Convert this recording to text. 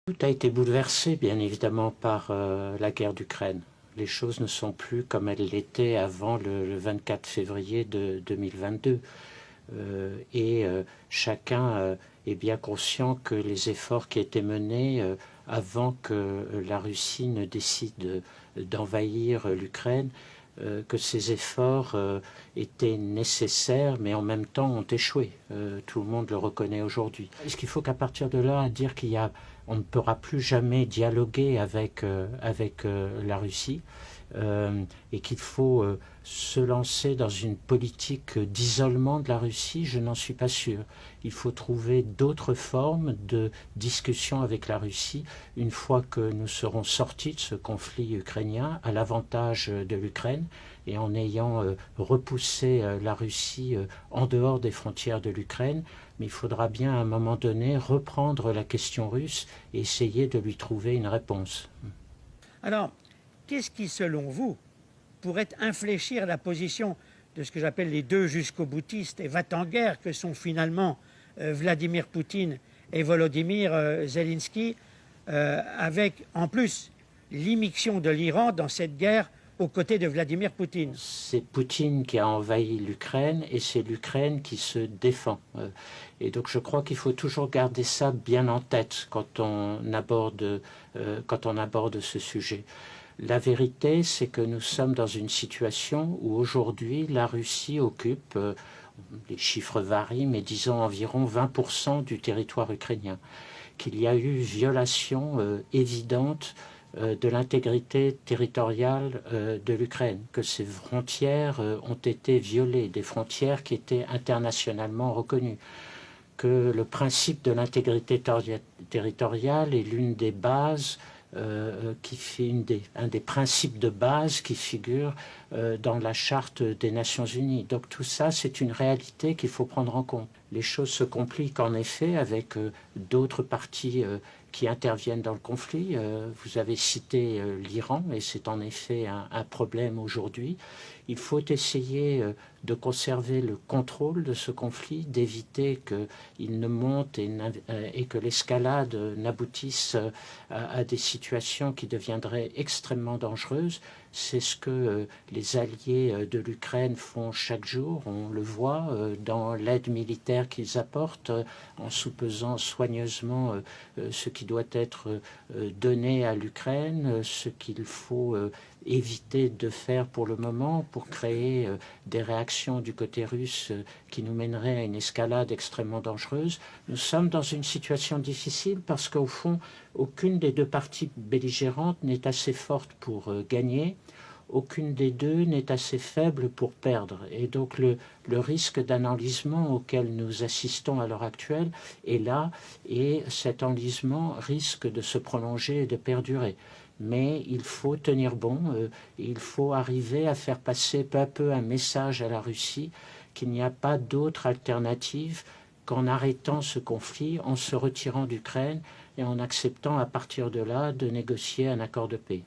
Tout a été bouleversé, bien évidemment, par la guerre d'Ukraine. Les choses ne sont plus comme elles l'étaient avant le 24 février de 2022. Chacun est bien conscient que les efforts qui étaient menés avant que la Russie ne décide d'envahir l'Ukraine, que ces efforts étaient nécessaires, mais en même temps ont échoué. Tout le monde le reconnaît aujourd'hui. Est-ce qu'il faut qu'à partir de là, dire on ne pourra plus jamais dialoguer avec la Russie et qu'il faut se lancer dans une politique d'isolement de la Russie, je n'en suis pas sûr. Il faut trouver d'autres formes de discussion avec la Russie une fois que nous serons sortis de ce conflit ukrainien à l'avantage de l'Ukraine et en ayant repoussé la Russie en dehors des frontières de l'Ukraine. Mais il faudra bien à un moment donné reprendre la question russe et essayer de lui trouver une réponse. Alors, qu'est-ce qui, selon vous, pourrait infléchir la position de ce que j'appelle les deux jusqu'au-boutistes et va-t-en-guerre que sont finalement Vladimir Poutine et Volodymyr Zelensky, avec en plus l'immixtion de l'Iran dans cette guerre aux côtés de Vladimir Poutine? C'est Poutine qui a envahi l'Ukraine et c'est l'Ukraine qui se défend. Et donc je crois qu'il faut toujours garder ça bien en tête quand on aborde ce sujet. La vérité, c'est que nous sommes dans une situation où aujourd'hui la Russie occupe, les chiffres varient, mais disons environ 20% du territoire ukrainien, qu'il y a eu violation évidente de l'intégrité territoriale de l'Ukraine, que ces frontières ont été violées, des frontières qui étaient internationalement reconnues, que le principe de l'intégrité territoriale est l'une des bases qui fait un des principes de base qui figure dans la charte des Nations Unies. Donc tout ça, c'est une réalité qu'il faut prendre en compte. Les choses se compliquent en effet avec d'autres parties qui interviennent dans le conflit. Vous avez cité l'Iran et c'est en effet un problème aujourd'hui. Il faut essayer de conserver le contrôle de ce conflit, d'éviter qu'il ne monte et que l'escalade n'aboutisse à des situations qui deviendraient extrêmement dangereuses. C'est ce que les alliés de l'Ukraine font chaque jour. On le voit dans l'aide militaire qu'ils apportent, en soupesant soigneusement ce qui doit être donné à l'Ukraine, ce qu'il faut éviter de faire pour le moment pour créer des réactions du côté russe qui nous mèneraient à une escalade extrêmement dangereuse. Nous sommes dans une situation difficile parce qu'au fond, aucune des deux parties belligérantes n'est assez forte pour gagner. Aucune des deux n'est assez faible pour perdre. Et donc le risque d'un enlisement auquel nous assistons à l'heure actuelle est là, et cet enlisement risque de se prolonger et de perdurer. Mais il faut tenir bon, il faut arriver à faire passer peu à peu un message à la Russie qu'il n'y a pas d'autre alternative qu'en arrêtant ce conflit, en se retirant d'Ukraine et en acceptant à partir de là de négocier un accord de paix.